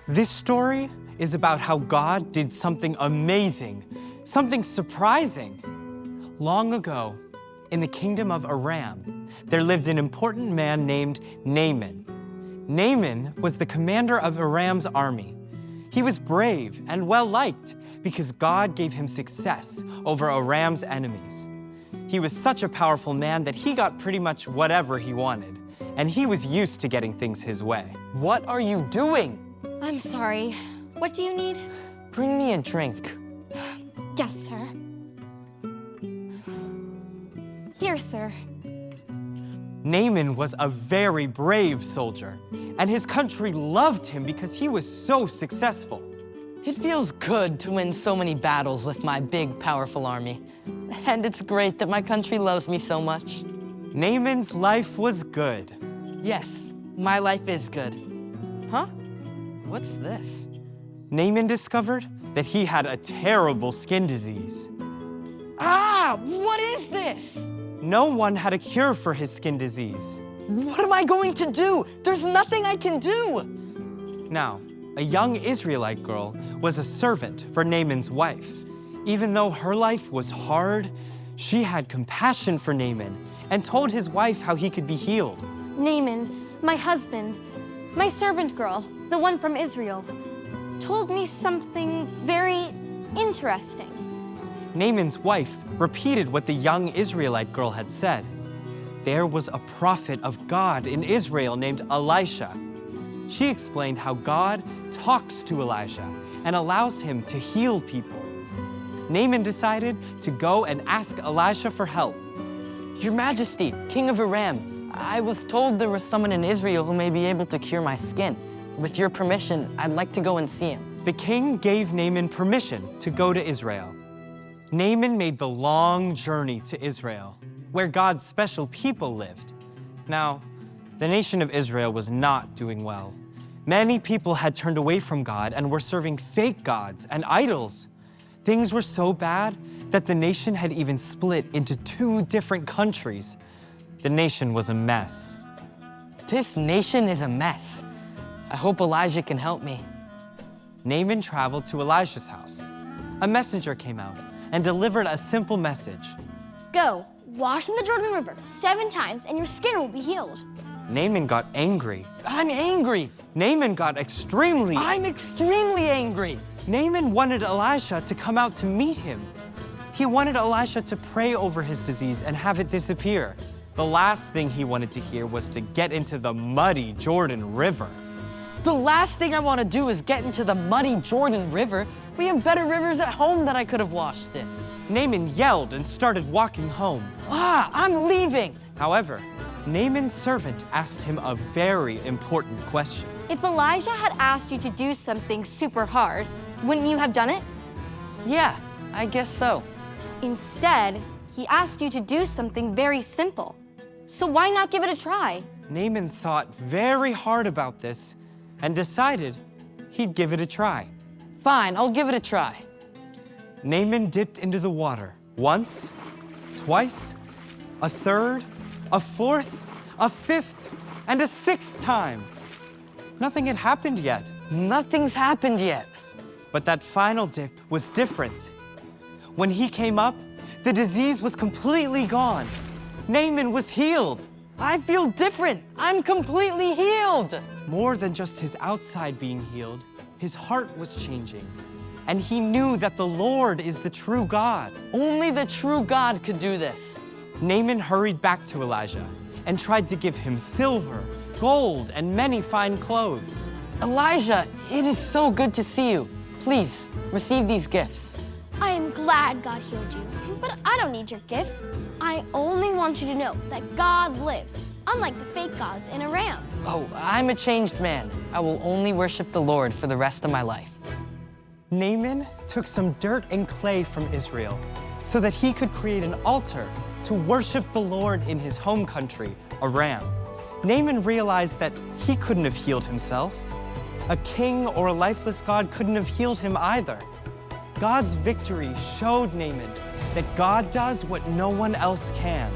This story is about how God did something amazing, something surprising. Long ago, in the kingdom of Aram, there lived an important man named Naaman. Naaman was the commander of Aram's army. He was brave and well-liked because God gave him success over Aram's enemies. He was such a powerful man that he got pretty much whatever he wanted, and he was used to getting things his way. What are you doing? I'm sorry. What do you need? Bring me a drink. Yes, sir. Here, sir. Naaman was a very brave soldier, and his country loved him because he was so successful. It feels good to win so many battles with my big, powerful army. And it's great that my country loves me so much. Naaman's life was good. Yes, my life is good. Huh? What's this? Naaman discovered that he had a terrible skin disease. Ah! What is this? No one had a cure for his skin disease. What am I going to do? There's nothing I can do! Now, a young Israelite girl was a servant for Naaman's wife. Even though her life was hard, she had compassion for Naaman and told his wife how he could be healed. Naaman, my husband, my servant girl, the one from Israel, told me something very interesting. Naaman's wife repeated what the young Israelite girl had said. There was a prophet of God in Israel named Elisha. She explained how God talks to Elijah and allows him to heal people. Naaman decided to go and ask Elisha for help. Your Majesty, King of Aram, I was told there was someone in Israel who may be able to cure my skin. With your permission, I'd like to go and see him. The king gave Naaman permission to go to Israel. Naaman made the long journey to Israel, where God's special people lived. Now, the nation of Israel was not doing well. Many people had turned away from God and were serving fake gods and idols. Things were so bad that the nation had even split into 2 different countries. The nation was a mess. This nation is a mess. I hope Elijah can help me. Naaman traveled to Elisha's house. A messenger came out and delivered a simple message. Go, wash in the Jordan River 7 times and your skin will be healed. Naaman got angry. I'm angry. Naaman got extremely I'm extremely angry. Naaman wanted Elisha to come out to meet him. He wanted Elisha to pray over his disease and have it disappear. The last thing he wanted to hear was to get into the muddy Jordan River. The last thing I want to do is get into the muddy Jordan River. We have better rivers at home that I could have washed in. Naaman yelled and started walking home. I'm leaving. However, Naaman's servant asked him a very important question. If Elijah had asked you to do something super hard, wouldn't you have done it? Yeah, I guess so. Instead, he asked you to do something very simple. So why not give it a try? Naaman thought very hard about this and decided he'd give it a try. Fine, I'll give it a try. Naaman dipped into the water once, twice, a third, a fourth, a fifth, and a 6th time. Nothing had happened yet. Nothing's happened yet. But that final dip was different. When he came up, the disease was completely gone. Naaman was healed. I feel different. I'm completely healed. More than just his outside being healed, his heart was changing. And he knew that the Lord is the true God. Only the true God could do this. Naaman hurried back to Elijah and tried to give him silver, gold, and many fine clothes. Elijah, it is so good to see you. Please, receive these gifts. I am glad God healed you, but I don't need your gifts. I only want you to know that God lives, unlike the fake gods in Aram. Oh, I'm a changed man. I will only worship the Lord for the rest of my life. Naaman took some dirt and clay from Israel so that he could create an altar to worship the Lord in his home country, Aram. Naaman realized that he couldn't have healed himself. A king or a lifeless god couldn't have healed him either. God's victory showed Naaman that God does what no one else can.